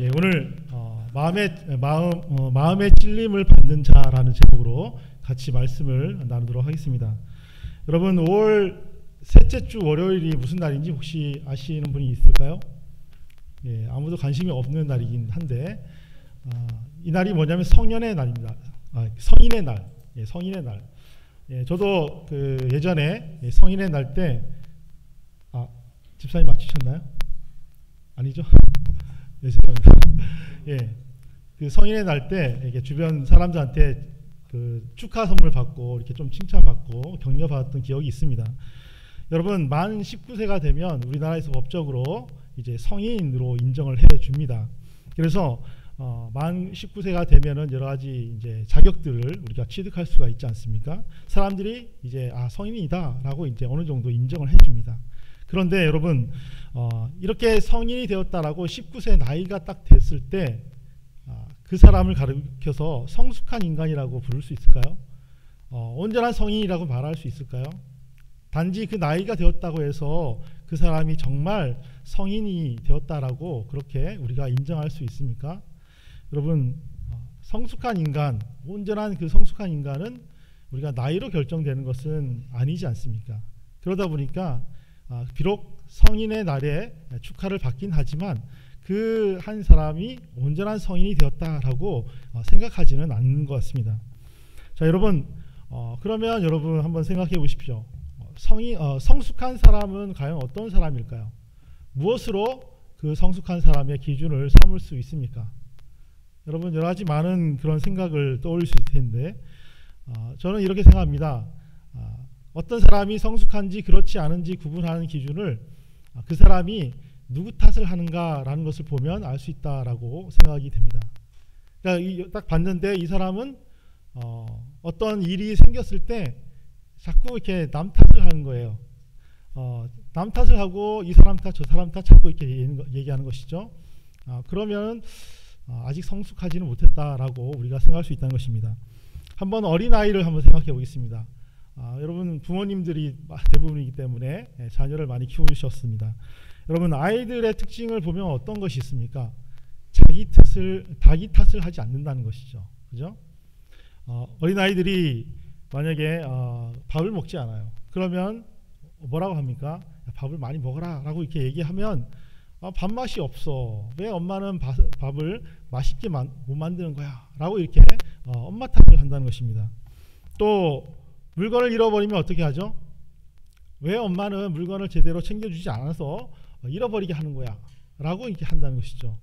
오늘 마음의 찔림을 받는 자라는 제목으로 같이 말씀을 나누도록 하겠습니다. 여러분, 5월 셋째 주 월요일이 무슨 날인지 혹시 아시는 분이 있을까요? 아무도 관심이 없는 날이긴 한데 이 날이 뭐냐면 성년의 날입니다. 성인의 날. 성인의 날. 저도 예전에 성인의 날 때 집사님 맞추셨나요? 아니죠? 죄송합니다. 그 성인의 날 때 주변 사람들한테 축하 선물 받고 이렇게 좀 칭찬받고 격려받았던 기억이 있습니다. 여러분, 만 19세가 되면 우리나라에서 법적으로 이제 성인으로 인정을 해 줍니다. 그래서 만 19세가 되면은 여러 가지 이제 자격들을 우리가 취득할 수가 있지 않습니까? 사람들이 이제 성인이다라고 이제 어느 정도 인정을 해 줍니다. 그런데 여러분, 이렇게 성인이 되었다라고 19세 나이가 딱 됐을 때 그 사람을 가리켜서 성숙한 인간이라고 부를 수 있을까요? 온전한 성인이라고 말할 수 있을까요? 단지 그 나이가 되었다고 해서 그 사람이 정말 성인이 되었다라고 그렇게 우리가 인정할 수 있습니까? 여러분, 성숙한 인간, 온전한 그 성숙한 인간은 우리가 나이로 결정되는 것은 아니지 않습니까? 그러다 보니까 비록 성인의 날에 축하를 받긴 하지만 그 한 사람이 온전한 성인이 되었다라고 생각하지는 않는 것 같습니다. 자, 여러분, 그러면 여러분 한번 생각해 보십시오. 성숙한 사람은 과연 어떤 사람일까요? 무엇으로 그 성숙한 사람의 기준을 삼을 수 있습니까? 여러분, 여러 가지 많은 그런 생각을 떠올릴 수 있을 텐데 저는 이렇게 생각합니다. 어떤 사람이 성숙한지 그렇지 않은지 구분하는 기준을 그 사람이 누구 탓을 하는가라는 것을 보면 알 수 있다라고 생각이 됩니다. 그러니까 딱 봤는데 이 사람은 어떤 일이 생겼을 때 자꾸 이렇게 남 탓을 하는 거예요. 남 탓을 하고 이 사람 탓, 저 사람 탓 자꾸 이렇게 얘기하는 것이죠. 그러면 아직 성숙하지는 못했다라고 우리가 생각할 수 있다는 것입니다. 한번 어린아이를 한번 생각해 보겠습니다. 여러분, 부모님들이 대부분이기 때문에 자녀를 많이 키우셨습니다. 여러분, 아이들의 특징을 보면 어떤 것이 있습니까? 자기 탓을 하지 않는다는 것이죠. 그죠? 어린아이들이 만약에 밥을 먹지 않아요. 그러면 뭐라고 합니까? 밥을 많이 먹어라 라고 이렇게 얘기하면 밥맛이 없어. 왜 엄마는 밥을 맛있게 못 만드는 거야? 라고 이렇게 엄마 탓을 한다는 것입니다. 또 물건을 잃어버리면 어떻게 하죠? 왜 엄마는 물건을 제대로 챙겨주지 않아서 잃어버리게 하는 거야? 라고 이렇게 한다는 것이죠.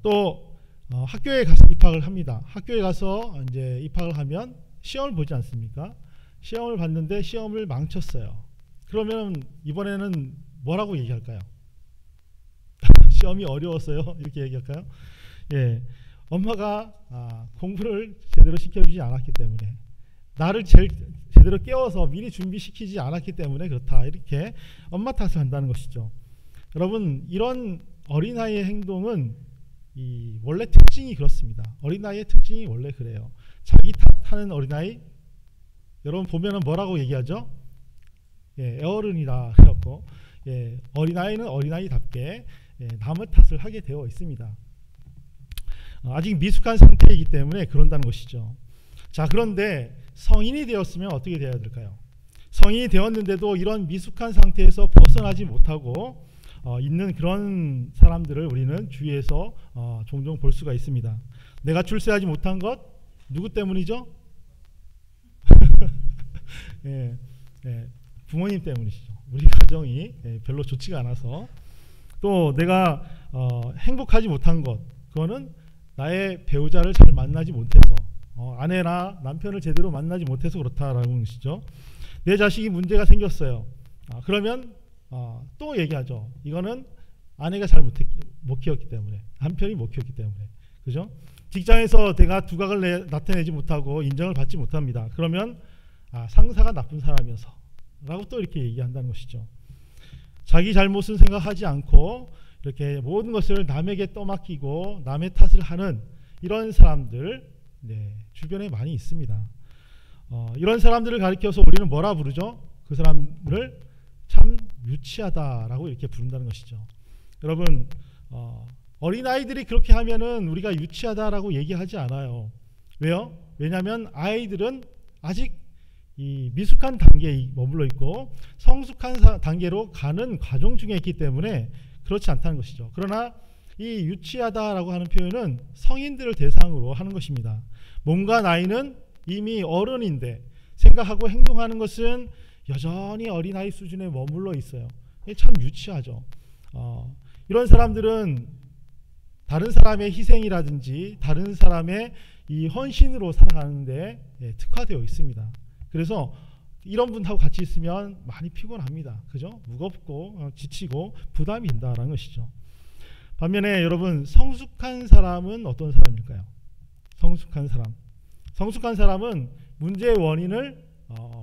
또 학교에 가서 입학을 합니다. 학교에 가서 이제 입학을 하면 시험을 보지 않습니까? 시험을 봤는데 시험을 망쳤어요. 그러면 이번에는 뭐라고 얘기할까요? 시험이 어려웠어요. 이렇게 얘기할까요? 엄마가 공부를 제대로 시켜주지 않았기 때문에, 나를 제대로 깨워서 미리 준비시키지 않았기 때문에 그렇다, 이렇게 엄마 탓을 한다는 것이죠. 여러분, 이런 어린아이의 행동은 원래 특징이 그렇습니다. 어린아이의 특징이 원래 그래요. 자기 탓하는 어린아이, 여러분 보면은 뭐라고 얘기하죠? 애어른이다 그래갖고 어린아이는 어린아이답게 남의 탓을 하게 되어 있습니다. 아직 미숙한 상태이기 때문에 그런다는 것이죠. 자, 그런데 성인이 되었으면 어떻게 되어야 될까요? 성인이 되었는데도 이런 미숙한 상태에서 벗어나지 못하고 있는 그런 사람들을 우리는 주위에서 종종 볼 수가 있습니다. 내가 출세하지 못한 것 누구 때문이죠? 부모님 때문이시죠. 우리 가정이 별로 좋지가 않아서. 또 내가 행복하지 못한 것, 그거는 나의 배우자를 잘 만나지 못해서, 아내나 남편을 제대로 만나지 못해서 그렇다라는 것이죠. 내 자식이 문제가 생겼어요. 그러면 또 얘기하죠. 이거는 아내가 잘 못 키웠기 때문에, 남편이 못 키웠기 때문에. 그죠? 직장에서 내가 두각을 나타내지 못하고 인정을 받지 못합니다. 그러면 상사가 나쁜 사람이어서 라고 또 이렇게 얘기한다는 것이죠. 자기 잘못은 생각하지 않고 이렇게 모든 것을 남에게 떠맡기고 남의 탓을 하는 이런 사람들 주변에 많이 있습니다. 이런 사람들을 가리켜서 우리는 뭐라 부르죠? 그 사람을 참 유치하다라고 이렇게 부른다는 것이죠. 여러분, 어린아이들이 그렇게 하면은 우리가 유치하다라고 얘기하지 않아요. 왜요? 왜냐하면 아이들은 아직 이 미숙한 단계에 머물러 있고 성숙한 단계로 가는 과정 중에 있기 때문에 그렇지 않다는 것이죠. 그러나 이 유치하다라고 하는 표현은 성인들을 대상으로 하는 것입니다. 몸과 나이는 이미 어른인데 생각하고 행동하는 것은 여전히 어린아이 수준에 머물러 있어요. 참 유치하죠. 이런 사람들은 다른 사람의 희생이라든지 다른 사람의 이 헌신으로 살아가는데 특화되어 있습니다. 그래서 이런 분하고 같이 있으면 많이 피곤합니다. 그죠? 무겁고 지치고 부담이 된다는 것이죠. 반면에 여러분, 성숙한 사람은 어떤 사람일까요? 성숙한 사람은 문제의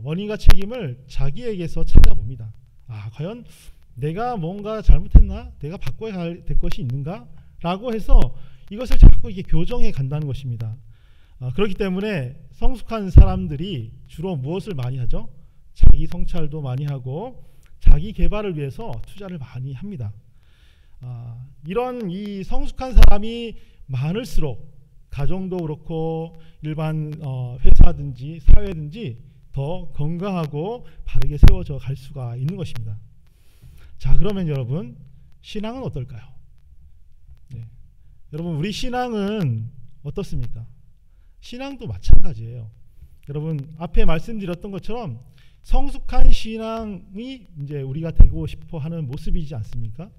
원인과 책임을 자기에게서 찾아봅니다. 과연 내가 뭔가 잘못했나? 내가 바꿔야 될 것이 있는가? 라고 해서 이것을 자꾸 이렇게 교정해 간다는 것입니다. 그렇기 때문에 성숙한 사람들이 주로 무엇을 많이 하죠? 자기 성찰도 많이 하고 자기 개발을 위해서 투자를 많이 합니다. 이런 이 성숙한 사람이 많을수록 가정도 그렇고 일반 회사든지 사회든지 더 건강하고 바르게 세워져 갈 수가 있는 것입니다. 자, 그러면 여러분, 신앙은 어떨까요? 여러분, 우리 신앙은 어떻습니까? 신앙도 마찬가지예요. 여러분, 앞에 말씀드렸던 것처럼 성숙한 신앙이 이제 우리가 되고 싶어 하는 모습이지 않습니까?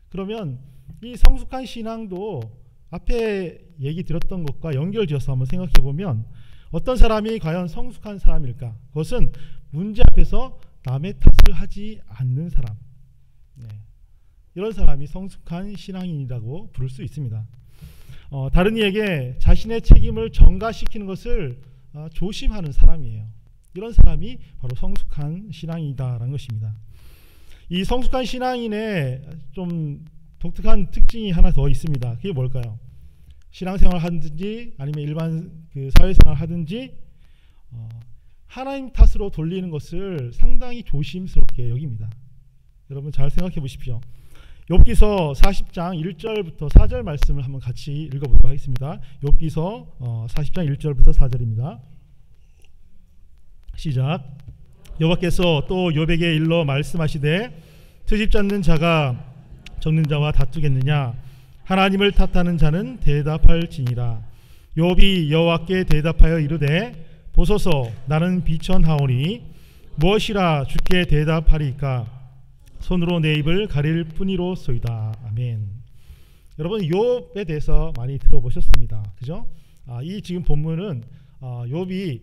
그러면 이 성숙한 신앙도 앞에 얘기 드렸던 것과 연결지어서 한번 생각해 보면 어떤 사람이 과연 성숙한 사람일까? 그것은 문제 앞에서 남의 탓을 하지 않는 사람. 이런 사람이 성숙한 신앙인이라고 부를 수 있습니다. 다른 이에게 자신의 책임을 전가시키는 것을 조심하는 사람이에요. 이런 사람이 바로 성숙한 신앙이다라는 것입니다. 이 성숙한 신앙인의 좀 독특한 특징이 하나 더 있습니다. 그게 뭘까요? 신앙생활 하든지 아니면 일반 사회생활 하든지 하나님 탓으로 돌리는 것을 상당히 조심스럽게 여깁니다. 여러분, 잘 생각해 보십시오. 욥기서 40장 1절부터 4절 말씀을 한번 같이 읽어보도록 하겠습니다. 욥기서 40장 1절부터 4절입니다. 시작. 여호와께서 또 욥에게 일러 말씀하시되 트집 잡는 자가 적는 자와 다투겠느냐? 하나님을 탓하는 자는 대답할지니라. 욥이 여호와께 대답하여 이르되 보소서, 나는 비천하오니 무엇이라 주께 대답하리까? 손으로 내 입을 가릴 뿐이로소이다. 아멘. 여러분, 욥에 대해서 많이 들어보셨습니다. 그죠? 이 지금 본문은 욥이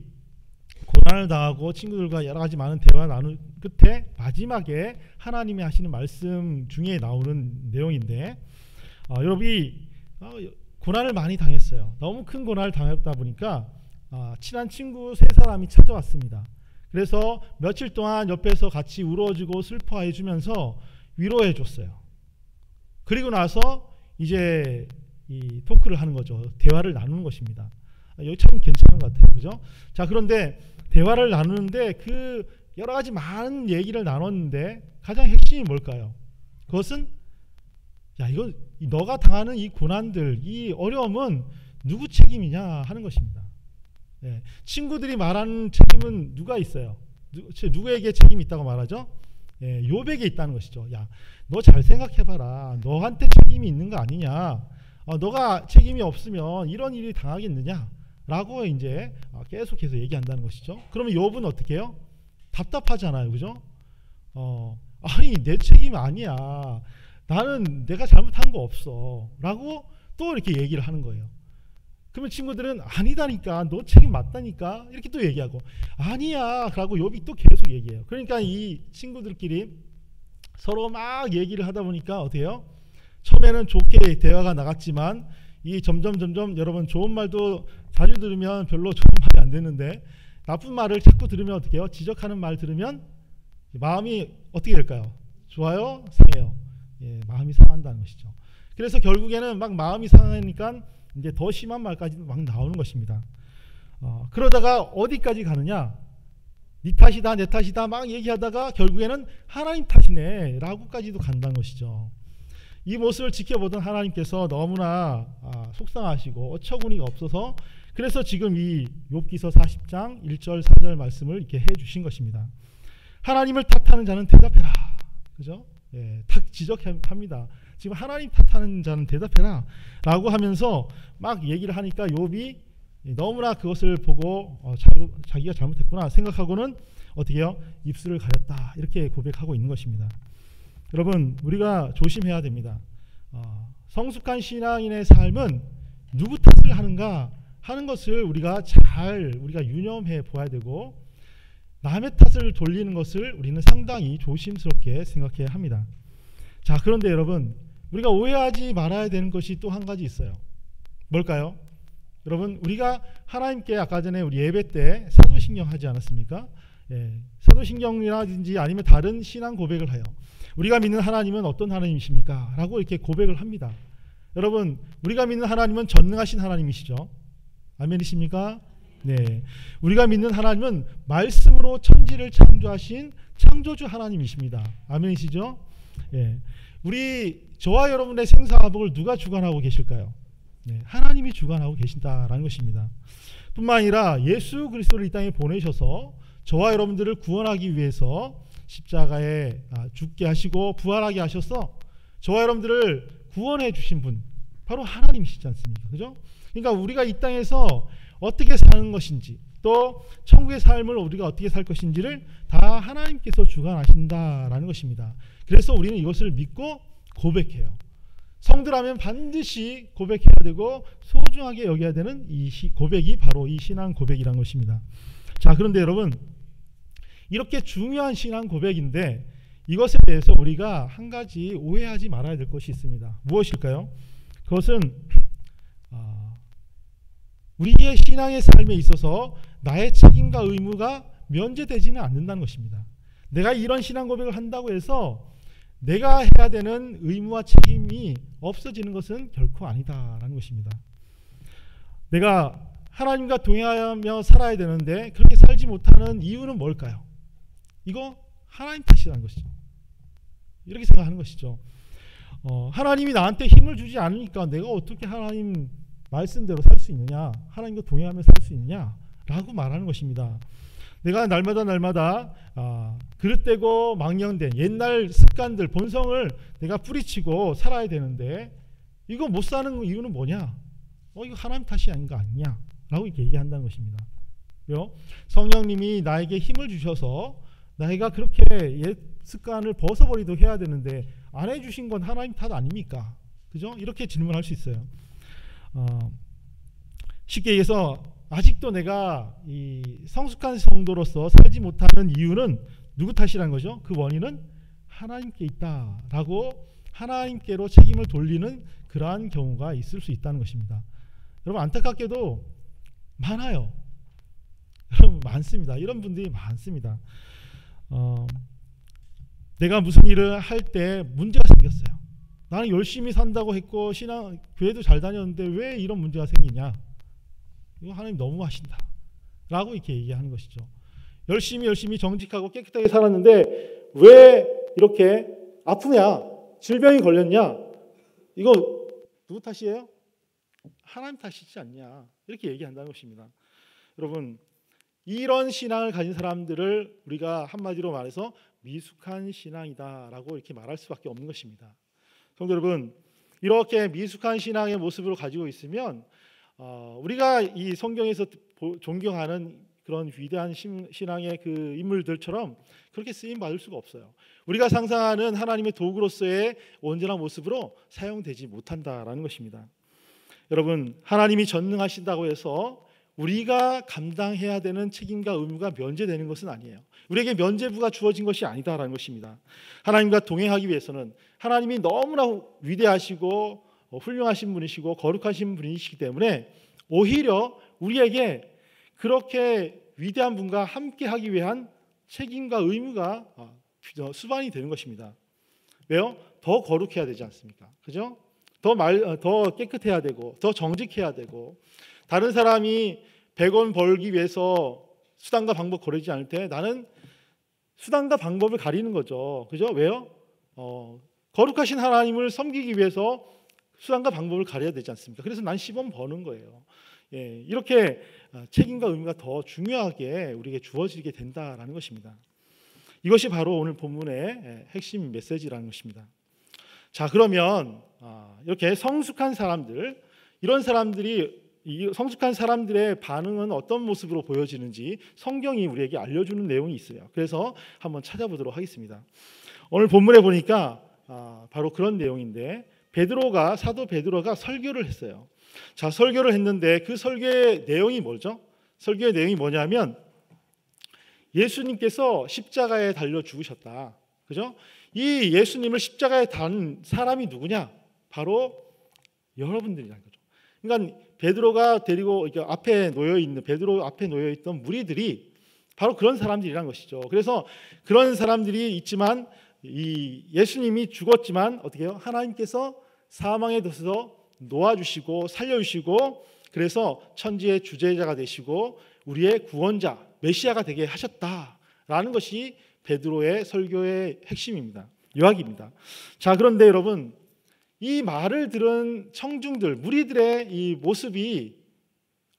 고난을 당하고 친구들과 여러 가지 많은 대화 나눈 끝에 마지막에 하나님이 하시는 말씀 중에 나오는 내용인데, 욥이 고난을 많이 당했어요. 너무 큰 고난을 당했다 보니까 친한 친구 세 사람이 찾아왔습니다. 그래서 며칠 동안 옆에서 같이 울어주고 슬퍼해 주면서 위로해 줬어요. 그리고 나서 이제 이 토크를 하는 거죠. 대화를 나누는 것입니다. 여기 참 괜찮은 것 같아요. 그죠? 자, 그런데 대화를 나누는데 그 여러 가지 많은 얘기를 나눴는데 가장 핵심이 뭘까요? 그것은 이거 너가 당하는 이 고난들, 이 어려움은 누구 책임이냐 하는 것입니다. 친구들이 말하는 책임은 누가 있어요? 누구에게 책임이 있다고 말하죠? 욥에게 있다는 것이죠. 야, 너 잘 생각해봐라. 너한테 책임이 있는 거 아니냐? 너가 책임이 없으면 이런 일이 당하겠느냐? 라고 이제 계속해서 얘기한다는 것이죠. 그러면 욥은 어떻게 해요? 답답하잖아요. 그죠? 아니, 내 책임 아니야. 나는 내가 잘못한 거 없어. 라고 또 이렇게 얘기를 하는 거예요. 그러면 친구들은 아니다니까, 너 책임 맞다니까, 이렇게 또 얘기하고, 아니야 라고 욥이 또 계속 얘기해요. 그러니까 이 친구들끼리 서로 막 얘기를 하다 보니까 어떻게 해요? 처음에는 좋게 대화가 나갔지만 이 점점 여러분, 좋은 말도 자주 들으면 별로 좋은 말이 안 되는데 나쁜 말을 자꾸 들으면 어떻게 해요? 지적하는 말 들으면 마음이 어떻게 될까요? 좋아요? 상해요? 마음이 상한다는 것이죠. 그래서 결국에는 막 마음이 상하니까 이제 더 심한 말까지도 막 나오는 것입니다. 그러다가 어디까지 가느냐? 네 탓이다, 내 탓이다 막 얘기하다가 결국에는 하나님 탓이네 라고까지도 간다는 것이죠. 이 모습을 지켜보던 하나님께서 너무나 속상하시고 어처구니가 없어서 그래서 지금 이 욥기서 40장 1절 4절 말씀을 이렇게 해주신 것입니다. 하나님을 탓하는 자는 대답해라. 그죠? 예, 탁 지적합니다. 지금 하나님 탓하는 자는 대답해라 라고 하면서 막 얘기를 하니까 욥이 너무나 그것을 보고 자기가 잘못했구나 생각하고는 어떻게 해요? 입술을 가렸다 이렇게 고백하고 있는 것입니다. 여러분, 우리가 조심해야 됩니다. 성숙한 신앙인의 삶은 누구 탓을 하는가 하는 것을 우리가 유념해 보아야 되고, 남의 탓을 돌리는 것을 우리는 상당히 조심스럽게 생각해야 합니다. 자, 그런데 여러분, 우리가 오해하지 말아야 되는 것이 또 한 가지 있어요. 뭘까요? 여러분, 우리가 하나님께 아까 전에 우리 예배 때 사도신경 하지 않았습니까? 예, 사도신경이라든지 아니면 다른 신앙 고백을 해요. 우리가 믿는 하나님은 어떤 하나님이십니까? 라고 이렇게 고백을 합니다. 여러분, 우리가 믿는 하나님은 전능하신 하나님이시죠. 아멘이십니까? 네, 우리가 믿는 하나님은 말씀으로 천지를 창조하신 창조주 하나님이십니다. 아멘이시죠? 예, 저와 여러분의 생사화복을 누가 주관하고 계실까요? 네, 하나님이 주관하고 계신다라는 것입니다. 뿐만 아니라 예수 그리스도를 이 땅에 보내셔서 저와 여러분들을 구원하기 위해서 십자가에 죽게 하시고 부활하게 하셔서 저와 여러분들을 구원해 주신 분 바로 하나님이시지 않습니까? 그죠? 그러니까 우리가 이 땅에서 어떻게 사는 것인지 또 천국의 삶을 우리가 어떻게 살 것인지를 다 하나님께서 주관하신다라는 것입니다. 그래서 우리는 이것을 믿고 고백해요. 성도라면 반드시 고백해야 되고 소중하게 여겨야 되는 이 고백이 바로 이 신앙 고백이라는 것입니다. 자, 그런데 여러분, 이렇게 중요한 신앙 고백인데 이것에 대해서 우리가 한 가지 오해하지 말아야 될 것이 있습니다. 무엇일까요? 그것은 우리의 신앙의 삶에 있어서 나의 책임과 의무가 면제되지는 않는다는 것입니다. 내가 이런 신앙 고백을 한다고 해서 내가 해야 되는 의무와 책임이 없어지는 것은 결코 아니다라는 것입니다. 내가 하나님과 동행하며 살아야 되는데 그렇게 살지 못하는 이유는 뭘까요? 이거 하나님 탓이라는 것이죠. 이렇게 생각하는 것이죠. 하나님이 나한테 힘을 주지 않으니까 내가 어떻게 하나님 말씀대로 살 수 있느냐, 하나님과 동행하며 살 수 있느냐라고 말하는 것입니다. 내가 날마다 그릇되고 망령된 옛날 습관들, 본성을 내가 뿌리치고 살아야 되는데 이거 못 사는 이유는 뭐냐? 이거 하나님 탓이 아닌 거 아니냐? 라고 이렇게 얘기한다는 것입니다. 왜요? 성령님이 나에게 힘을 주셔서 나이가 그렇게 옛 습관을 벗어버리도록 해야 되는데 안 해주신 건 하나님 탓 아닙니까? 그죠? 이렇게 질문할 수 있어요. 쉽게 얘기해서 아직도 내가 이 성숙한 성도로서 살지 못하는 이유는 누구 탓이라는 거죠? 그 원인은 하나님께 있다라고 하나님께로 책임을 돌리는 그러한 경우가 있을 수 있다는 것입니다. 여러분, 안타깝게도 많아요. 여러분, 많습니다. 이런 분들이 많습니다. 내가 무슨 일을 할 때 문제가 생겼어요. 나는 열심히 산다고 했고 교회도 잘 다녔는데 왜 이런 문제가 생기냐? 이거 하나님 너무 하신다 라고 이렇게 얘기하는 것이죠. 열심히 정직하고 깨끗하게 살았는데 왜 이렇게 아프냐? 질병이 걸렸냐? 이거 누구 탓이에요? 하나님 탓이지 않냐? 이렇게 얘기한다는 것입니다. 여러분, 이런 신앙을 가진 사람들을 우리가 한마디로 말해서 미숙한 신앙이다 라고 이렇게 말할 수밖에 없는 것입니다. 성도 여러분, 이렇게 미숙한 신앙의 모습으로 가지고 있으면 우리가 이 성경에서 존경하는 그런 위대한 신앙의 그 인물들처럼 그렇게 쓰임 받을 수가 없어요. 우리가 상상하는 하나님의 도구로서의 온전한 모습으로 사용되지 못한다라는 것입니다. 여러분, 하나님이 전능하신다고 해서 우리가 감당해야 되는 책임과 의무가 면제되는 것은 아니에요. 우리에게 면제부가 주어진 것이 아니다라는 것입니다. 하나님과 동행하기 위해서는 하나님이 너무나 위대하시고 훌륭하신 분이시고 거룩하신 분이시기 때문에 오히려 우리에게 그렇게 위대한 분과 함께하기 위한 책임과 의무가 수반이 되는 것입니다. 왜요? 더 거룩해야 되지 않습니까? 그죠? 더 깨끗해야 되고 더 정직해야 되고, 다른 사람이 100원 벌기 위해서 수단과 방법 고르지 않을 때 나는 수단과 방법을 가리는 거죠. 그죠? 왜요? 거룩하신 하나님을 섬기기 위해서 수단과 방법을 가려야 되지 않습니까? 그래서 난 10원 버는 거예요. 이렇게 책임과 의무가 더 중요하게 우리에게 주어지게 된다라는 것입니다. 이것이 바로 오늘 본문의 핵심 메시지라는 것입니다. 자, 그러면 이렇게 성숙한 사람들, 이런 사람들이 이 성숙한 사람들의 반응은 어떤 모습으로 보여지는지 성경이 우리에게 알려주는 내용이 있어요. 그래서 한번 찾아보도록 하겠습니다. 오늘 본문에 보니까 바로 그런 내용인데, 사도 베드로가 설교를 했어요. 자, 설교를 했는데 그 설교의 내용이 뭐죠? 설교의 내용이 뭐냐면 예수님께서 십자가에 달려 죽으셨다. 그죠? 이 예수님을 십자가에 단 사람이 누구냐? 바로 여러분들이라는 거죠. 그러니까 베드로가 데리고 앞에 놓여 있는 베드로 앞에 놓여 있던 무리들이 바로 그런 사람들이란 것이죠. 그래서 그런 사람들이 있지만 이 예수님이 죽었지만 어떻게 해요? 하나님께서 사망에 드셔서 놓아주시고 살려주시고 그래서 천지의 주재자가 되시고 우리의 구원자 메시아가 되게 하셨다라는 것이 베드로의 설교의 핵심입니다. 요약입니다. 자, 그런데 여러분, 이 말을 들은 청중들 무리들의 이 모습이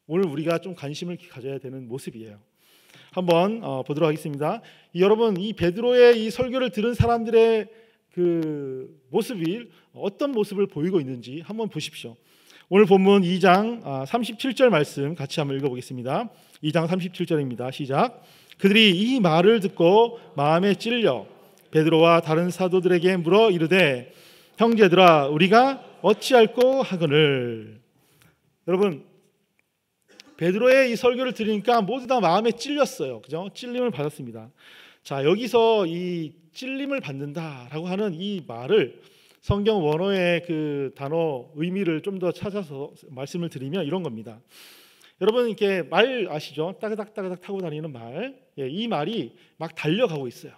오늘 우리가 좀 관심을 가져야 되는 모습이에요. 한번 보도록 하겠습니다. 여러분, 이 베드로의 이 설교를 들은 사람들의 그 모습이 어떤 모습을 보이고 있는지 한번 보십시오. 오늘 본문 2장 37절 말씀 같이 한번 읽어보겠습니다. 2장 37절입니다. 시작. 그들이 이 말을 듣고 마음에 찔려 베드로와 다른 사도들에게 물어 이르되 형제들아 우리가 어찌할꼬 하거늘. 여러분, 베드로의 이 설교를 들으니까 모두 다 마음에 찔렸어요. 그죠? 찔림을 받았습니다. 자, 여기서 이 찔림을 받는다라고 하는 이 말을 성경 원어의 그 단어 의미를 좀 더 찾아서 말씀을 드리면 이런 겁니다. 여러분, 이렇게 말 아시죠? 따그닥따그닥 타고 다니는 말. 이 말이 막 달려가고 있어요.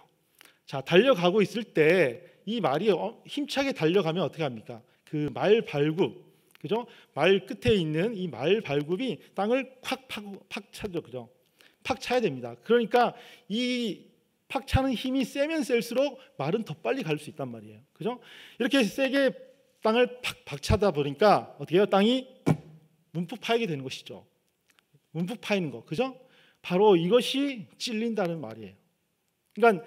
자, 달려가고 있을 때 이 말이 힘차게 달려가면 어떻게 합니까? 그 말 발굽, 그죠? 말 끝에 있는 이 말 발굽이 땅을 팍 차죠, 그죠? 팍 차야 됩니다. 그러니까 이 팍 차는 힘이 세면 셀수록 말은 더 빨리 갈 수 있단 말이에요, 그죠? 이렇게 세게 땅을 팍 박차다 보니까 어떻게 해요? 땅이 움푹 파이게 되는 것이죠. 움푹 파이는 거, 그죠? 바로 이것이 찔린다는 말이에요. 그러니까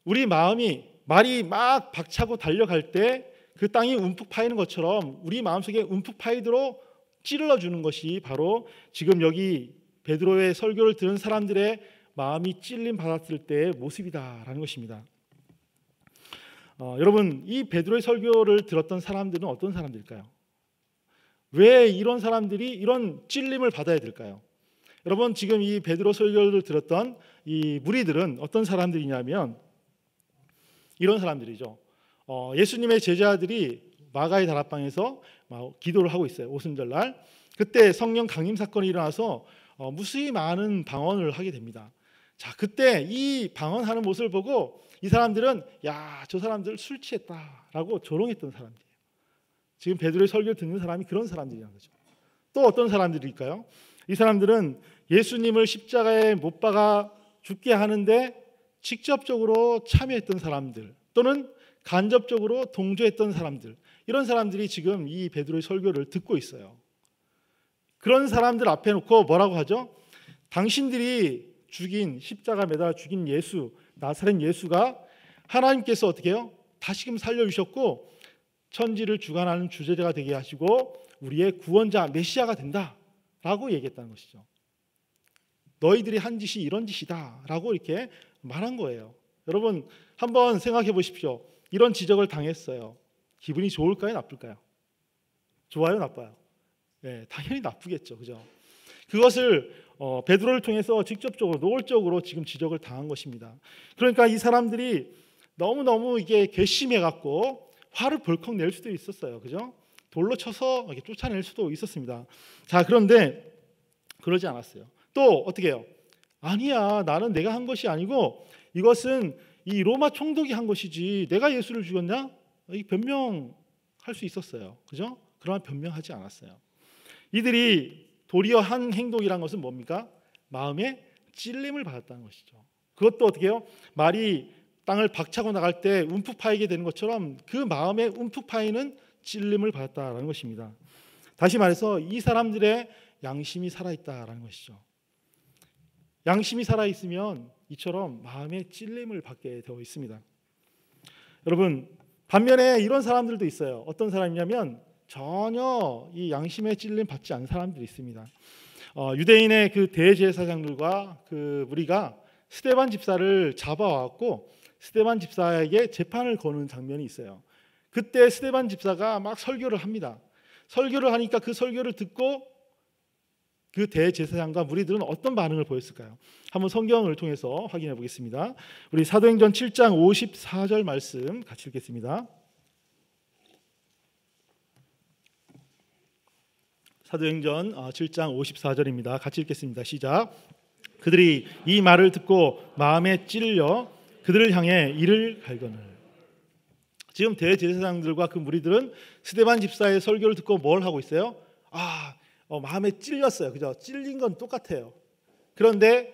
우리 말이 막 박차고 달려갈 때 그 땅이 움푹 파이는 것처럼 우리 마음속에 움푹 파이도록 찔러주는 것이 바로 지금 여기 베드로의 설교를 들은 사람들의 마음이 찔림 받았을 때의 모습이다라는 것입니다. 여러분, 이 베드로의 설교를 들었던 사람들은 어떤 사람들일까요? 왜 이런 사람들이 이런 찔림을 받아야 될까요? 여러분, 지금 이 베드로 설교를 들었던 이 무리들은 어떤 사람들이냐면 이런 사람들이죠. 예수님의 제자들이 마가의 다락방에서 기도를 하고 있어요. 오순절날. 그때 성령 강림 사건이 일어나서 무수히 많은 방언을 하게 됩니다. 자, 그때 이 방언하는 모습을 보고 이 사람들은 야, 저 사람들 술 취했다라고 조롱했던 사람들이에요. 지금 베드로의 설교를 듣는 사람이 그런 사람들이라는 거죠. 또 어떤 사람들일까요? 이 사람들은 예수님을 십자가에 못 박아 죽게 하는데 직접적으로 참여했던 사람들 또는 간접적으로 동조했던 사람들, 이런 사람들이 지금 이 베드로의 설교를 듣고 있어요. 그런 사람들 앞에 놓고 뭐라고 하죠? 당신들이 십자가 매달아 죽인 예수, 나사렛 예수가 하나님께서 어떻게 해요? 다시금 살려주셨고 천지를 주관하는 주제자가 되게 하시고 우리의 구원자 메시아가 된다라고 얘기했다는 것이죠. 너희들이 한 짓이 이런 짓이다 라고 이렇게 말한 거예요. 여러분, 한번 생각해 보십시오. 이런 지적을 당했어요. 기분이 좋을까요? 나쁠까요? 좋아요? 나빠요? 네, 당연히 나쁘겠죠. 그죠? 그것을 베드로를 통해서 직접적으로 노골적으로 지금 지적을 당한 것입니다. 그러니까 이 사람들이 너무너무 이게 괘씸해 갖고 화를 벌컥 낼 수도 있었어요. 그죠? 돌로 쳐서 이렇게 쫓아낼 수도 있었습니다. 자, 그런데 그러지 않았어요. 또 어떻게 해요? 아니야, 나는 내가 한 것이 아니고 이것은 이 로마 총독이 한 것이지 내가 예수를 죽였냐? 이 변명할 수 있었어요. 그죠? 그러나 변명하지 않았어요. 이들이 도리어 한 행동이란 것은 뭡니까? 마음에 찔림을 받았다는 것이죠. 그것도 어떻게 해요? 말이 땅을 박차고 나갈 때 움푹 파이게 되는 것처럼 그 마음에 움푹 파이는 찔림을 받았다라는 것입니다. 다시 말해서 이 사람들의 양심이 살아있다라는 것이죠. 양심이 살아있으면 이처럼 마음에 찔림을 받게 되어 있습니다. 여러분, 반면에 이런 사람들도 있어요. 어떤 사람이냐면 전혀 이 양심에 찔림 받지 않은 사람들이 있습니다. 유대인의 그 대제사장들과 그 무리가 스데반 집사를 잡아왔고 스데반 집사에게 재판을 거는 장면이 있어요. 그때 스데반 집사가 막 설교를 합니다. 설교를 하니까 그 설교를 듣고 그 대제사장과 무리들은 어떤 반응을 보였을까요? 한번 성경을 통해서 확인해 보겠습니다. 우리 사도행전 7장 54절 말씀 같이 읽겠습니다. 사도행전 7장 54절입니다. 같이 읽겠습니다. 시작. 그들이 이 말을 듣고 마음에 찔려 그들을 향해 이를 갈거늘. 지금 대제사장들과 그 무리들은 스데반 집사의 설교를 듣고 뭘 하고 있어요? 마음에 찔렸어요. 그죠? 찔린 건 똑같아요. 그런데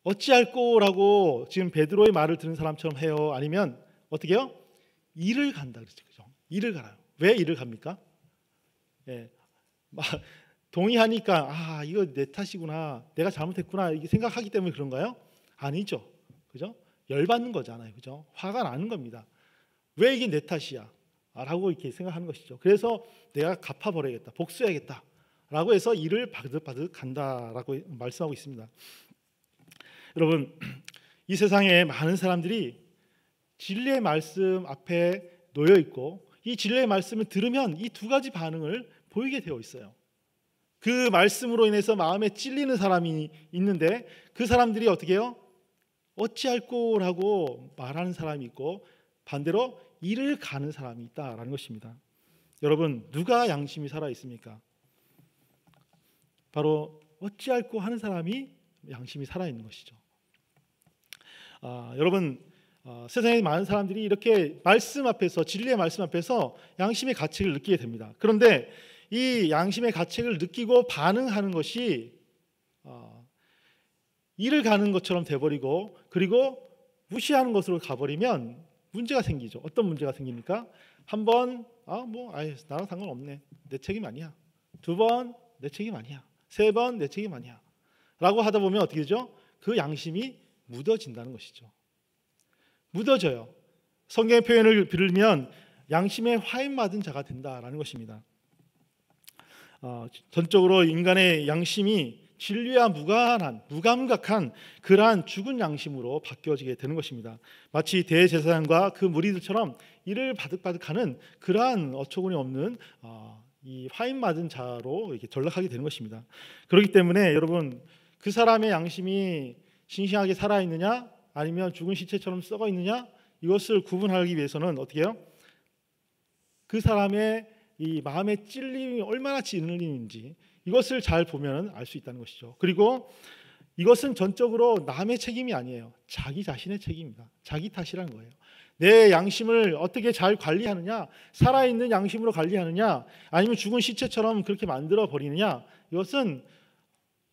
어찌할꼬라고 지금 베드로의 말을 들은 사람처럼 해요? 아니면 어떻게 해요? 이를 간다 그랬죠. 그죠? 이를 가요. 왜 이를 갑니까? 예. 동의하니까 이거 내 탓이구나, 내가 잘못했구나 이렇게 생각하기 때문에 그런가요? 아니죠. 그죠? 열받는 거잖아요. 그죠? 화가 나는 겁니다. 왜 이게 내 탓이야? 라고 이렇게 생각하는 것이죠. 그래서 내가 갚아버려야겠다, 복수해야겠다 라고 해서 이를 바득바득 간다라고 말씀하고 있습니다. 여러분, 이 세상에 많은 사람들이 진리의 말씀 앞에 놓여 있고 이 진리의 말씀을 들으면 이 두 가지 반응을 보이게 되어 있어요. 그 말씀으로 인해서 마음에 찔리는 사람이 있는데 그 사람들이 어떻게 해요? 어찌할꼬라고 말하는 사람이 있고 반대로 이를 가는 사람이 있다라는 것입니다. 여러분, 누가 양심이 살아 있습니까? 바로 어찌할꼬 하는 사람이 양심이 살아 있는 것이죠. 여러분, 세상에 많은 사람들이 이렇게 말씀 앞에서, 진리의 말씀 앞에서 양심의 가책을 느끼게 됩니다. 그런데 이 양심의 가책을 느끼고 반응하는 것이 이를 가는 것처럼 돼버리고 그리고 무시하는 것으로 가버리면 문제가 생기죠. 어떤 문제가 생깁니까? 한 번 나랑 상관없네, 내 책임 아니야. 두 번 내 책임 아니야. 세 번 내 책임 아니야 라고 하다 보면 어떻게 되죠? 그 양심이 묻어진다는 것이죠. 묻어져요. 성경의 표현을 빌면 양심에 화인 맞은 자가 된다라는 것입니다. 전적으로 인간의 양심이 진리와 무관한, 무감각한 그러한 죽은 양심으로 바뀌어지게 되는 것입니다. 마치 대제사장과 그 무리들처럼 이를 바득바득하는 그러한 어처구니 없는 이 화인 맞은 자로 이렇게 전락하게 되는 것입니다. 그렇기 때문에 여러분, 그 사람의 양심이 싱싱하게 살아 있느냐 아니면 죽은 시체처럼 썩어 있느냐, 이것을 구분하기 위해서는 어떻게 해요? 그 사람의 이 마음의 찔림이 얼마나 찔림인지 이것을 잘 보면 알 수 있다는 것이죠. 그리고 이것은 전적으로 남의 책임이 아니에요. 자기 자신의 책임입니다. 자기 탓이라는 거예요. 내 양심을 어떻게 잘 관리하느냐, 살아있는 양심으로 관리하느냐 아니면 죽은 시체처럼 그렇게 만들어 버리느냐, 이것은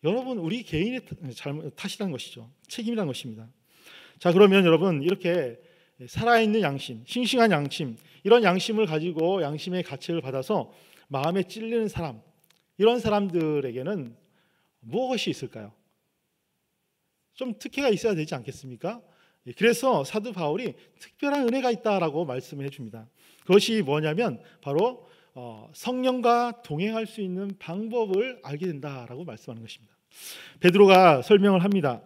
여러분 우리 개인의 탓이라는 것이죠. 책임이라는 것입니다. 자, 그러면 여러분, 이렇게 살아있는 양심, 싱싱한 양심, 이런 양심을 가지고 양심의 가책을 받아서 마음에 찔리는 사람, 이런 사람들에게는 무엇이 있을까요? 좀 특혜가 있어야 되지 않겠습니까? 그래서 사도 바울이 특별한 은혜가 있다라고 말씀을 해줍니다. 그것이 뭐냐면 바로 성령과 동행할 수 있는 방법을 알게 된다라고 말씀하는 것입니다. 베드로가 설명을 합니다.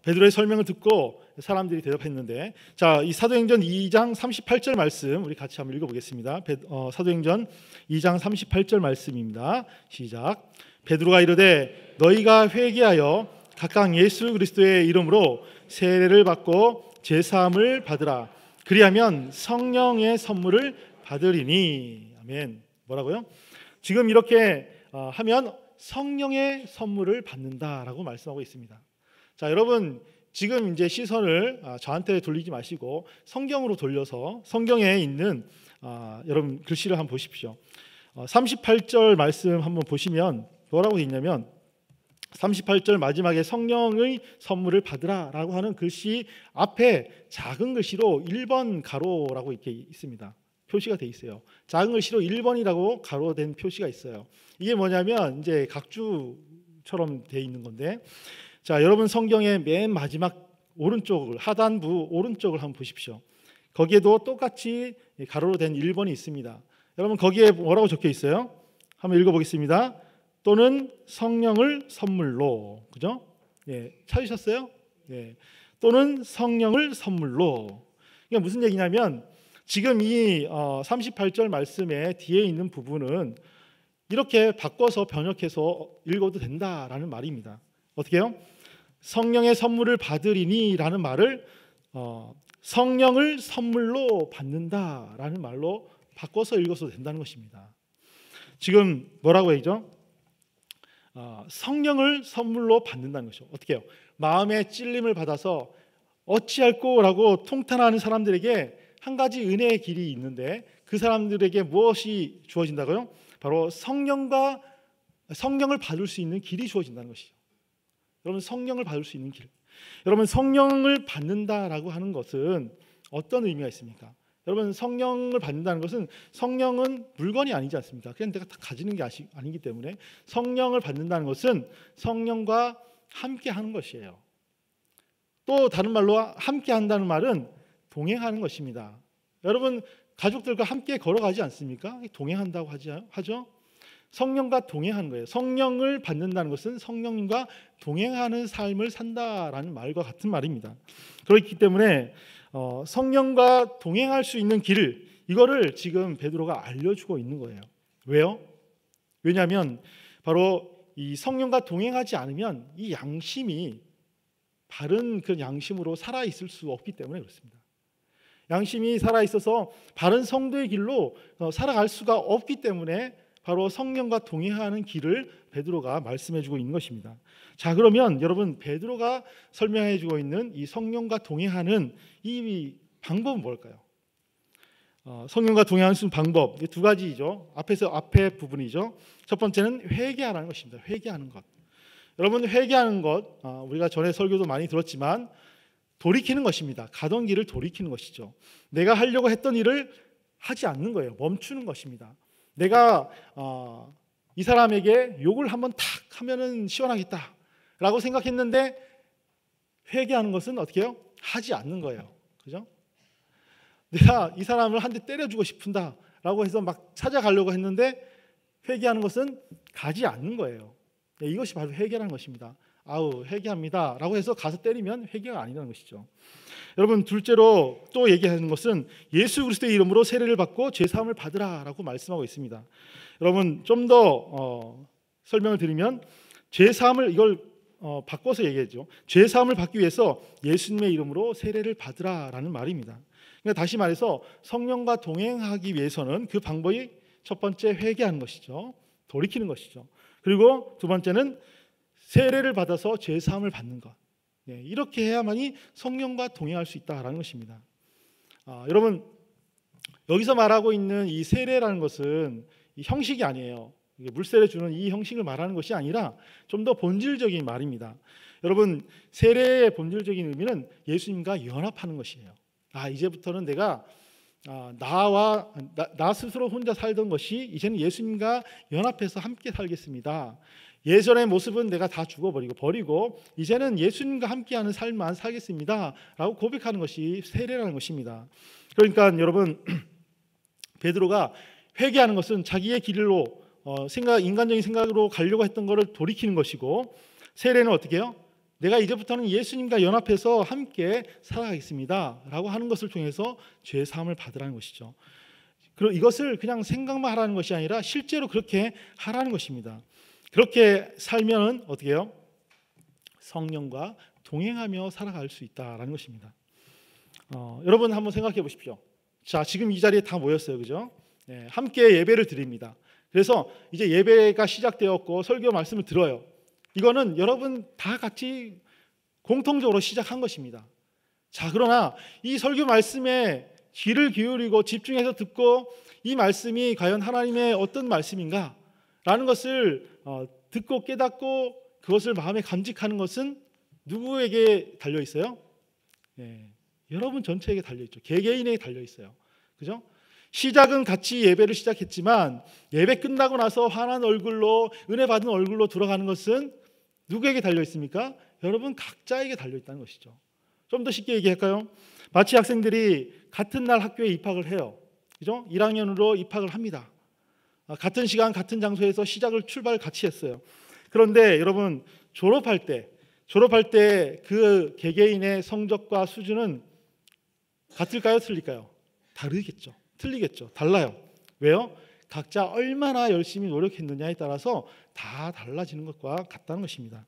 베드로의 설명을 듣고 사람들이 대답했는데, 자, 이 사도행전 2장 38절 말씀 우리 같이 한번 읽어보겠습니다. 사도행전 2장 38절 말씀입니다. 시작. 베드로가 이르되 너희가 회개하여 각각 예수 그리스도의 이름으로 세례를 받고 제사함을 받으라. 그리하면 성령의 선물을 받으리니. 아멘. 뭐라고요? 지금 이렇게 하면 성령의 선물을 받는다라고 말씀하고 있습니다. 자, 여러분, 지금 이제 시선을 저한테 돌리지 마시고 성경으로 돌려서 성경에 있는 여러분 글씨를 한번 보십시오. 38절 말씀 한번 보시면 뭐라고 되어 있냐면 38절 마지막에 성령의 선물을 받으라라고 하는 글씨 앞에 작은 글씨로 1번 가로라고 이렇게 있습니다. 표시가 돼 있어요. 작은 글씨로 1번이라고 가로된 표시가 있어요. 이게 뭐냐면 이제 각주처럼 돼 있는 건데, 자, 여러분 성경의 맨 마지막 오른쪽을, 하단부 오른쪽을 한번 보십시오. 거기에도 똑같이 가로로 된 1번이 있습니다. 여러분 거기에 뭐라고 적혀 있어요? 한번 읽어보겠습니다. 또는 성령을 선물로, 그죠? 예, 찾으셨어요? 예, 또는 성령을 선물로. 이게 무슨 얘기냐면 지금 이 38절 말씀의 뒤에 있는 부분은 이렇게 바꿔서 번역해서 읽어도 된다라는 말입니다. 어떻게요? 성령의 선물을 받으리니라는 말을 성령을 선물로 받는다라는 말로 바꿔서 읽어도 된다는 것입니다. 지금 뭐라고 얘기죠? 성령을 선물로 받는다는 것이죠. 어떻게 해요? 마음의 찔림을 받아서 어찌할꼬라고 통탄하는 사람들에게 한 가지 은혜의 길이 있는데 그 사람들에게 무엇이 주어진다고요? 바로 성령을 받을 수 있는 길이 주어진다는 것이죠. 여러분 성령을 받을 수 있는 길. 여러분 성령을 받는다라고 하는 것은 어떤 의미가 있습니까? 여러분 성령을 받는다는 것은 성령은 물건이 아니지 않습니까? 그냥 내가 다 가지는 게 아니기 때문에 성령을 받는다는 것은 성령과 함께 하는 것이에요. 또 다른 말로 함께 한다는 말은 동행하는 것입니다. 여러분 가족들과 함께 걸어가지 않습니까? 동행한다고 하죠. 성령과 동행하는 거예요. 성령을 받는다는 것은 성령님과 동행하는 삶을 산다라는 말과 같은 말입니다. 그렇기 때문에 성령과 동행할 수 있는 길, 이거를 지금 베드로가 알려주고 있는 거예요. 왜요? 왜냐하면 바로 이 성령과 동행하지 않으면 이 양심이 바른 그 양심으로 살아 있을 수 없기 때문에 그렇습니다. 양심이 살아 있어서 바른 성도의 길로 살아갈 수가 없기 때문에 바로 성령과 동행하는 길을 베드로가 말씀해주고 있는 것입니다. 자, 그러면 여러분 베드로가 설명해주고 있는 이 성령과 동행하는 이 방법은 뭘까요? 성령과 동행하는 방법 두 가지죠. 앞에 부분이죠. 첫 번째는 회개하라는 것입니다. 회개하는 것. 여러분 회개하는 것, 우리가 전에 설교도 많이 들었지만 돌이키는 것입니다. 가던 길을 돌이키는 것이죠. 내가 하려고 했던 일을 하지 않는 거예요. 멈추는 것입니다. 내가 이 사람에게 욕을 한번 탁 하면은 시원하겠다라고 생각했는데 회개하는 것은 어떻게 해요? 하지 않는 거예요. 그죠? 내가 이 사람을 한 대 때려주고 싶은다라고 해서 막 찾아가려고 했는데 회개하는 것은 가지 않는 거예요. 이것이 바로 회개라는 것입니다. 회개합니다 라고 해서 가서 때리면 회개가 아니라는 것이죠. 여러분 둘째로 또 얘기하는 것은 예수 그리스도의 이름으로 세례를 받고 죄사함을 받으라 라고 말씀하고 있습니다. 여러분 좀 더 설명을 드리면 죄사함을 이걸 바꿔서 얘기하죠. 죄사함을 받기 위해서 예수님의 이름으로 세례를 받으라 라는 말입니다. 그러니까 다시 말해서 성령과 동행하기 위해서는 그 방법이 첫 번째 회개하는 것이죠. 돌이키는 것이죠. 그리고 두 번째는 세례를 받아서 죄사함을 받는 것. 이렇게 해야만이 성령과 동행할 수 있다라는 것입니다. 여러분 여기서 말하고 있는 이 세례라는 것은 이 형식이 아니에요. 물세례 주는 이 형식을 말하는 것이 아니라 좀 더 본질적인 말입니다. 여러분 세례의 본질적인 의미는 예수님과 연합하는 것이에요. 이제부터는 내가 나 스스로 혼자 살던 것이 이제는 예수님과 연합해서 함께 살겠습니다. 예전의 모습은 내가 다 버리고 이제는 예수님과 함께하는 삶만 살겠습니다 라고 고백하는 것이 세례라는 것입니다. 그러니까 여러분 베드로가 회개하는 것은 자기의 길로 인간적인 생각으로 가려고 했던 것을 돌이키는 것이고, 세례는 어떻게 해요? 내가 이제부터는 예수님과 연합해서 함께 살아가겠습니다 라고 하는 것을 통해서 죄사함을 받으라는 것이죠. 그리고 이것을 그냥 생각만 하라는 것이 아니라 실제로 그렇게 하라는 것입니다. 그렇게 살면 어떻게 해요? 성령과 동행하며 살아갈 수 있다라는 것입니다. 여러분 한번 생각해 보십시오. 자, 지금 이 자리에 다 모였어요, 그죠? 함께 예배를 드립니다. 그래서 이제 예배가 시작되었고 설교 말씀을 들어요. 이거는 여러분 다 같이 공통적으로 시작한 것입니다. 자, 그러나 이 설교 말씀에 귀를 기울이고 집중해서 듣고 이 말씀이 과연 하나님의 어떤 말씀인가 라는 것을 듣고 깨닫고 그것을 마음에 감직하는 것은 누구에게 달려 있어요? 예, 여러분 전체에게 달려 있죠. 개개인에게 달려 있어요. 그죠? 시작은 같이 예배를 시작했지만 예배 끝나고 나서 환한 얼굴로, 은혜 받은 얼굴로 들어가는 것은 누구에게 달려 있습니까? 여러분 각자에게 달려 있다는 것이죠. 좀 더 쉽게 얘기할까요? 마치 학생들이 같은 날 학교에 입학을 해요. 그죠? 1학년으로 입학을 합니다. 같은 시간 같은 장소에서 시작을 출발을 같이 했어요. 그런데 여러분 졸업할 때 그 개개인의 성적과 수준은 같을까요? 틀릴까요? 다르겠죠. 틀리겠죠. 달라요. 왜요? 각자 얼마나 열심히 노력했느냐에 따라서 다 달라지는 것과 같다는 것입니다.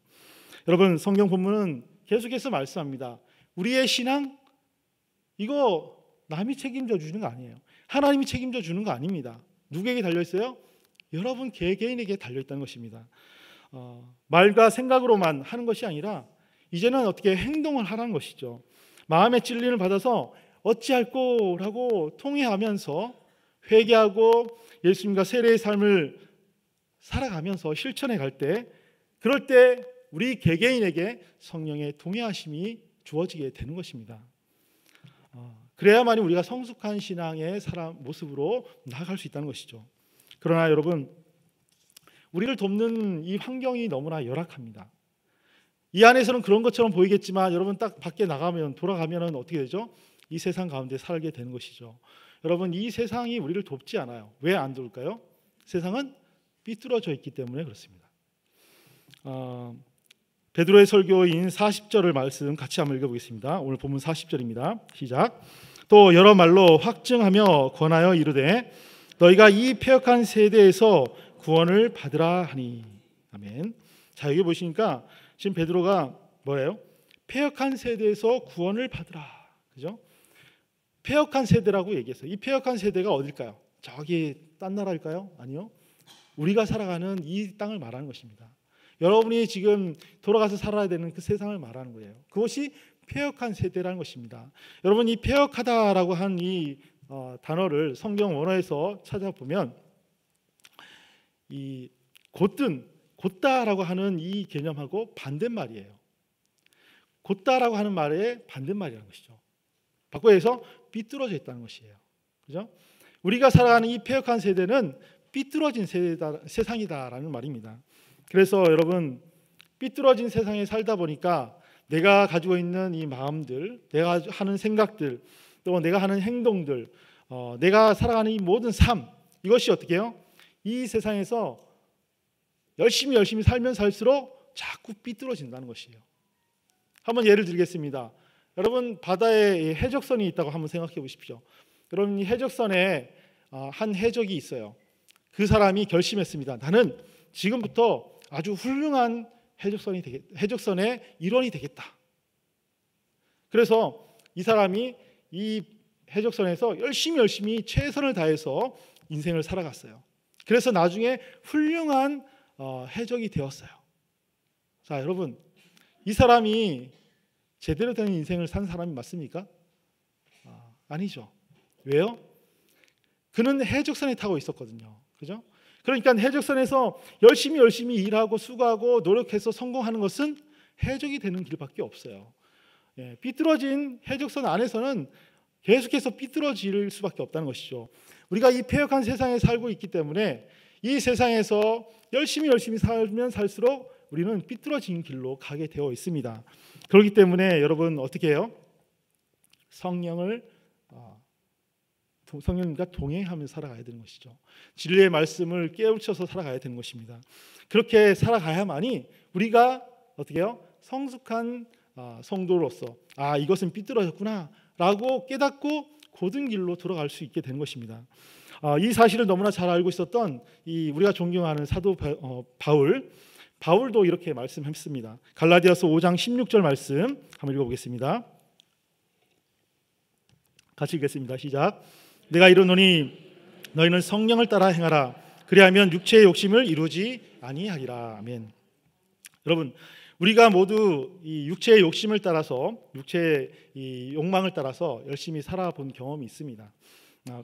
여러분 성경 본문은 계속해서 말씀합니다. 우리의 신앙 이거 남이 책임져 주는 거 아니에요. 하나님이 책임져 주는 거 아닙니다. 누구에게 달려 있어요? 여러분 개개인에게 달려 있다는 것입니다. 말과 생각으로만 하는 것이 아니라 이제는 어떻게 행동을 하라는 것이죠. 마음의 찔림을 받아서 어찌할꼬라고 통회하면서 회개하고 예수님과 세례의 삶을 살아가면서 실천해 갈 때, 그럴 때 우리 개개인에게 성령의 동행하심이 주어지게 되는 것입니다. 그래야만이 우리가 성숙한 신앙의 사람 모습으로 나아갈 수 있다는 것이죠. 그러나 여러분 우리를 돕는 이 환경이 너무나 열악합니다. 이 안에서는 그런 것처럼 보이겠지만 여러분 딱 밖에 나가면 돌아가면 어떻게 되죠? 이 세상 가운데 살게 되는 것이죠. 여러분 이 세상이 우리를 돕지 않아요. 왜 안 도울까요? 세상은 삐뚤어져 있기 때문에 그렇습니다. 베드로의 설교인 40절을 말씀 같이 한번 읽어보겠습니다. 오늘 본문 40절입니다. 시작. 또 여러 말로 확증하며 권하여 이르되 너희가 이 패역한 세대에서 구원을 받으라 하니. 아멘. 자 여기 보시니까 지금 베드로가 뭐래요? 패역한 세대에서 구원을 받으라. 그죠? 패역한 세대라고 얘기했어요. 이 패역한 세대가 어딜까요? 저기 딴 나라일까요? 아니요. 우리가 살아가는 이 땅을 말하는 것입니다. 여러분이 지금 돌아가서 살아야 되는 그 세상을 말하는 거예요. 그것이 패역한 세대라는 것입니다. 여러분 이 패역하다라고 한 이 단어를 성경 원어에서 찾아보면 이 곧다라고 하는 이 개념하고 반대말이에요. 곧다라고 하는 말의 반대말이라는 것이죠. 바꿔서 삐뚤어져 있다는 것이에요. 그죠? 우리가 살아가는 이 패역한 세대는 삐뚤어진 세상이다라는 말입니다. 그래서 여러분 삐뚤어진 세상에 살다 보니까 내가 가지고 있는 이 마음들, 내가 하는 생각들, 또 내가 하는 행동들, 내가 살아가는 이 모든 삶, 이것이 어떻게 해요? 이 세상에서 열심히 살면 살수록 자꾸 삐뚤어진다는 것이에요. 한번 예를 들겠습니다. 여러분 바다에 해적선이 있다고 한번 생각해 보십시오. 여러분 이 해적선에 한 해적이 있어요. 그 사람이 결심했습니다. 나는 지금부터 아주 훌륭한 해적선의 일원이 되겠다. 그래서 이 사람이 이 해적선에서 열심히 최선을 다해서 인생을 살아갔어요. 그래서 나중에 훌륭한 해적이 되었어요. 자, 여러분 이 사람이 제대로 된 인생을 산 사람이 맞습니까? 아니죠. 왜요? 그는 해적선에 타고 있었거든요. 그죠? 그러니까 해적선에서 열심히 일하고 수고하고 노력해서 성공하는 것은 해적이 되는 길밖에 없어요. 삐뚤어진 해적선 안에서는 계속해서 삐뚤어질 수밖에 없다는 것이죠. 우리가 이 패역한 세상에 살고 있기 때문에 이 세상에서 열심히 살면 살수록 우리는 삐뚤어진 길로 가게 되어 있습니다. 그렇기 때문에 여러분 어떻게 해요? 성령님과 동행하며 살아가야 되는 것이죠. 진리의 말씀을 깨우쳐서 살아가야 되는 것입니다. 그렇게 살아가야만이 우리가 어떻게 해요? 성숙한 성도로서 이것은 삐뚤어졌구나 라고 깨닫고 고든 길로 들어갈 수 있게 되는 것입니다. 이 사실을 너무나 잘 알고 있었던 우리가 존경하는 사도 바울도 이렇게 말씀했습니다. 갈라디아서 5장 16절 말씀 한번 읽어보겠습니다. 같이 읽겠습니다. 시작. 내가 이르노니 너희는 성령을 따라 행하라. 그리하면 육체의 욕심을 이루지 아니하리라. 아멘. 여러분 우리가 모두 이 육체의 욕심을 따라서 육체의 이 욕망을 따라서 열심히 살아본 경험이 있습니다.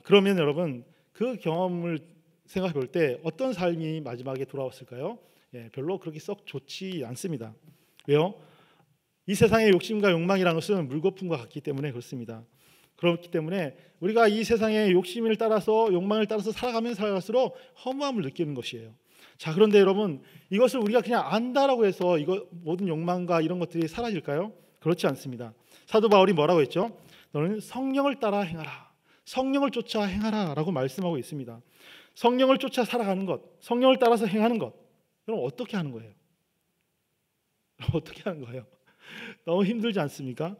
그러면 여러분 그 경험을 생각해 볼 때 어떤 삶이 마지막에 돌아왔을까요? 별로 그렇게 썩 좋지 않습니다. 왜요? 이 세상의 욕심과 욕망이라는 것은 물거품과 같기 때문에 그렇습니다. 그렇기 때문에 우리가 이 세상의 욕심을 따라서 욕망을 따라서 살아가면 살아갈수록 허무함을 느끼는 것이에요. 자, 그런데 여러분, 이것을 우리가 그냥 안다라고 해서 이거 모든 욕망과 이런 것들이 사라질까요? 그렇지 않습니다. 사도 바울이 뭐라고 했죠? 너는 성령을 따라 행하라, 성령을 쫓아 행하라라고 말씀하고 있습니다. 성령을 쫓아 살아가는 것, 성령을 따라서 행하는 것, 그럼 어떻게 하는 거예요? 어떻게 하는 거예요? 너무 힘들지 않습니까?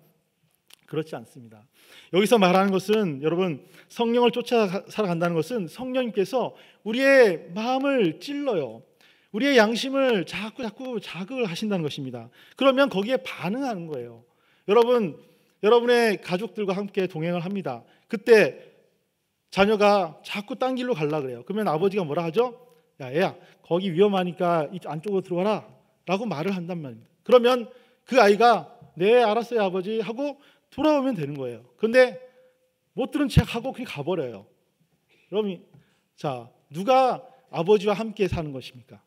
그렇지 않습니다. 여기서 말하는 것은 여러분, 성령을 쫓아 살아간다는 것은 성령님께서 우리의 마음을 찔러요. 우리의 양심을 자꾸 자극을 하신다는 것입니다. 그러면 거기에 반응하는 거예요. 여러분의 가족들과 함께 동행을 합니다. 그때 자녀가 자꾸 딴 길로 가려고 그래요. 그러면 아버지가 뭐라 하죠? 야, 애야, 거기 위험하니까 이 안쪽으로 들어와라 라고 말을 한단 말입니다. 그러면 그 아이가 네, 알았어요 아버지 하고 돌아오면 되는 거예요. 그런데 못 들은 척하고 그냥 가버려요. 여러분, 자, 누가 아버지와 함께 사는 것입니까?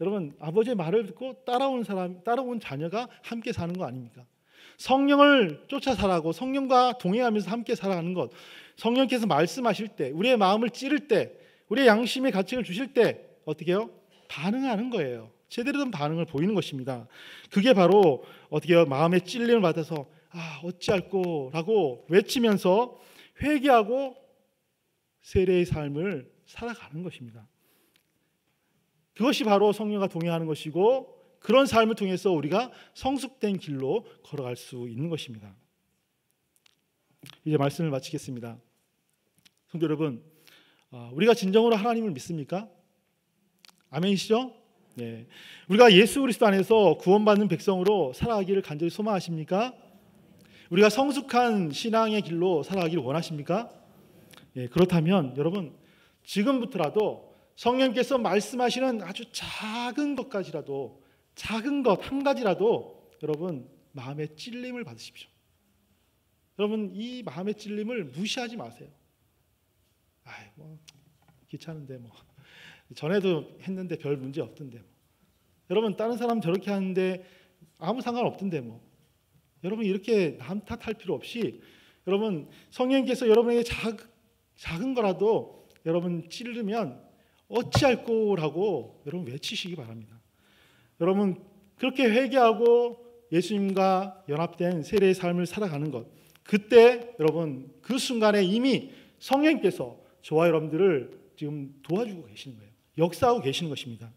여러분, 아버지의 말을 듣고 따라온 자녀가 함께 사는 거 아닙니까? 성령을 쫓아 살아가고 성령과 동행하면서 함께 살아가는 것, 성령께서 말씀하실 때, 우리의 마음을 찌를 때, 우리의 양심의 가책을 주실 때 어떻게 해요? 반응하는 거예요. 제대로 된 반응을 보이는 것입니다. 그게 바로 어떻게 해요? 마음의 찔림을 받아서 어찌할꼬 라고 외치면서 회개하고 세례의 삶을 살아가는 것입니다. 그것이 바로 성령과 동행하는 것이고, 그런 삶을 통해서 우리가 성숙된 길로 걸어갈 수 있는 것입니다. 이제 말씀을 마치겠습니다. 성도 여러분, 우리가 진정으로 하나님을 믿습니까? 아멘이시죠? 네. 우리가 예수 그리스도 안에서 구원받는 백성으로 살아가기를 간절히 소망하십니까? 우리가 성숙한 신앙의 길로 살아가기를 원하십니까? 예, 그렇다면 여러분, 지금부터라도 성령께서 말씀하시는 아주 작은 것까지라도, 작은 것 한 가지라도 여러분 마음의 찔림을 받으십시오. 여러분, 이 마음의 찔림을 무시하지 마세요. 귀찮은데 전에도 했는데 별 문제 없던데 여러분, 다른 사람 저렇게 하는데 아무 상관 없던데 여러분, 이렇게 남 탓할 필요 없이 여러분, 성령께서 여러분에게 작은 거라도 여러분 찌르면 어찌할꼬라고 여러분 외치시기 바랍니다. 여러분, 그렇게 회개하고 예수님과 연합된 세례의 삶을 살아가는 것, 그때 여러분 그 순간에 이미 성령께서 저와 여러분들을 지금 도와주고 계시는 거예요. 역사하고 계시는 것입니다.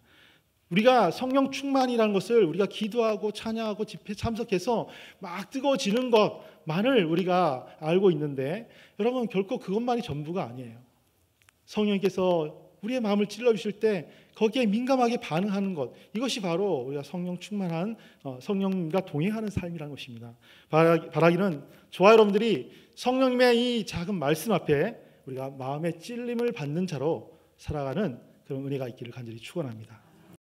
우리가 성령 충만이라는 것을 우리가 기도하고 찬양하고 집회 참석해서 막 뜨거워지는 것만을 우리가 알고 있는데, 여러분 결코 그것만이 전부가 아니에요. 성령께서 우리의 마음을 찔러주실 때 거기에 민감하게 반응하는 것, 이것이 바로 우리가 성령 충만한 성령과 동행하는 삶이라는 것입니다. 바라기는 저와 여러분들이 성령님의 이 작은 말씀 앞에 우리가 마음의 찔림을 받는 자로 살아가는 그런 은혜가 있기를 간절히 축원합니다.